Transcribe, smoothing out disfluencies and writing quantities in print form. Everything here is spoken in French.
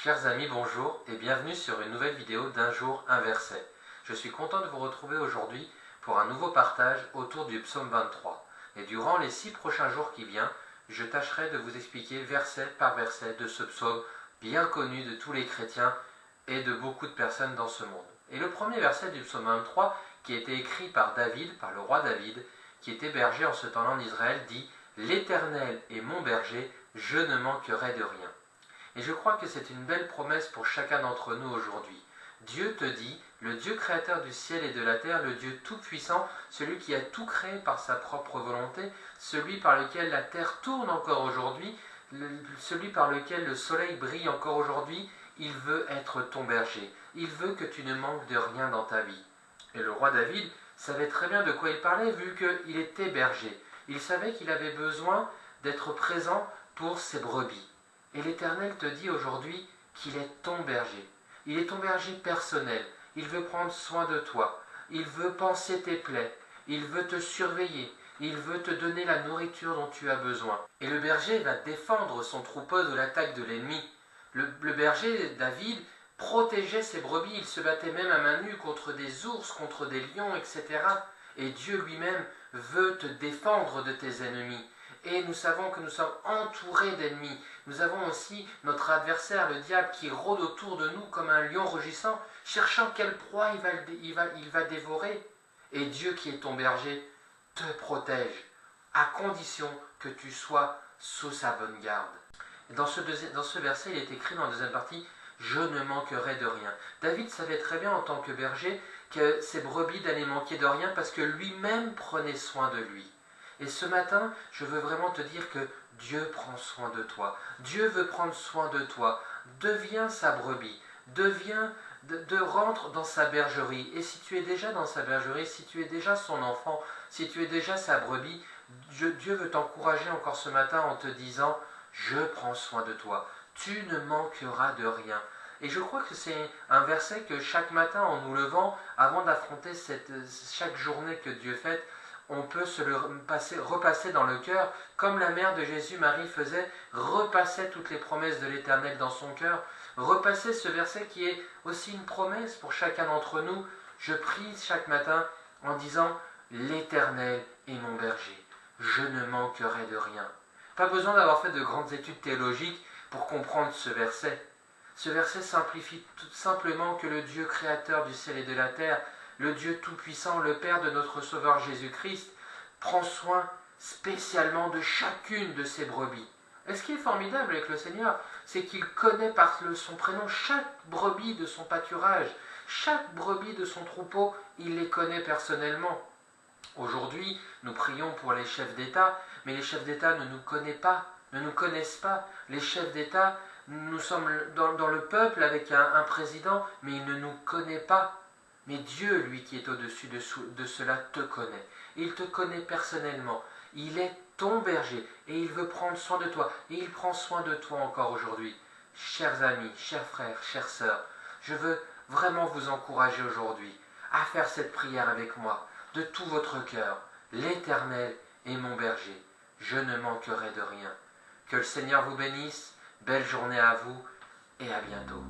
Chers amis, bonjour et bienvenue sur une nouvelle vidéo d'un jour un verset. Je suis content de vous retrouver aujourd'hui pour un nouveau partage autour du psaume 23. Et durant les 6 prochains jours qui viennent, je tâcherai de vous expliquer verset par verset de ce psaume bien connu de tous les chrétiens et de beaucoup de personnes dans ce monde. Et le premier verset du psaume 23, qui a été écrit par David, par le roi David, qui était berger en ce temps-là en Israël, dit « L'Éternel est mon berger, je ne manquerai de rien ». Et je crois que c'est une belle promesse pour chacun d'entre nous aujourd'hui. Dieu te dit, le Dieu créateur du ciel et de la terre, le Dieu tout-puissant, celui qui a tout créé par sa propre volonté, celui par lequel la terre tourne encore aujourd'hui, celui par lequel le soleil brille encore aujourd'hui, il veut être ton berger. Il veut que tu ne manques de rien dans ta vie. Et le roi David savait très bien de quoi il parlait vu qu'il était berger. Il savait qu'il avait besoin d'être présent pour ses brebis. Et l'Éternel te dit aujourd'hui qu'il est ton berger. Il est ton berger personnel. Il veut prendre soin de toi. Il veut panser tes plaies. Il veut te surveiller. Il veut te donner la nourriture dont tu as besoin. Et le berger va défendre son troupeau de l'attaque de l'ennemi. Le berger, David, protégeait ses brebis. Il se battait même à main nue contre des ours, contre des lions, etc. Et Dieu lui-même veut te défendre de tes ennemis. Et nous savons que nous sommes entourés d'ennemis. Nous avons aussi notre adversaire, le diable, qui rôde autour de nous comme un lion rugissant, cherchant quelle proie il va dévorer. Et Dieu, qui est ton berger, te protège, à condition que tu sois sous sa bonne garde. Et dans ce verset, il est écrit dans la deuxième partie, « Je ne manquerai de rien ». David savait très bien en tant que berger que ses brebis n'allaient manquer de rien parce que lui-même prenait soin de lui. Et ce matin, je veux vraiment te dire que Dieu prend soin de toi. Dieu veut prendre soin de toi. Deviens sa brebis. Rentre dans sa bergerie. Et si tu es déjà dans sa bergerie, si tu es déjà son enfant, si tu es déjà sa brebis, Dieu veut t'encourager encore ce matin en te disant « Je prends soin de toi. Tu ne manqueras de rien ». Et je crois que c'est un verset que chaque matin, en nous levant, avant d'affronter chaque journée que Dieu fait, on peut se le repasser dans le cœur, comme la mère de Jésus, Marie, faisait, repasser toutes les promesses de l'Éternel dans son cœur, repasser ce verset qui est aussi une promesse pour chacun d'entre nous. Je prie chaque matin en disant « L'Éternel est mon berger, je ne manquerai de rien ». Pas besoin d'avoir fait de grandes études théologiques pour comprendre ce verset. Ce verset simplifie tout simplement que le Dieu créateur du ciel et de la terre, le Dieu tout-puissant, le Père de notre Sauveur Jésus-Christ, prend soin spécialement de chacune de ses brebis. Et ce qui est formidable avec le Seigneur, c'est qu'il connaît par son prénom chaque brebis de son pâturage, chaque brebis de son troupeau, il les connaît personnellement. Aujourd'hui, nous prions pour les chefs d'État, mais les chefs d'État ne nous connaissent pas. Les chefs d'État, nous sommes dans le peuple avec un président, mais il ne nous connaît pas. Mais Dieu, lui qui est au-dessus de cela, te connaît. Il te connaît personnellement. Il est ton berger et il veut prendre soin de toi. Et il prend soin de toi encore aujourd'hui. Chers amis, chers frères, chères sœurs, je veux vraiment vous encourager aujourd'hui à faire cette prière avec moi, de tout votre cœur. L'Éternel est mon berger. Je ne manquerai de rien. Que le Seigneur vous bénisse. Belle journée à vous et à bientôt.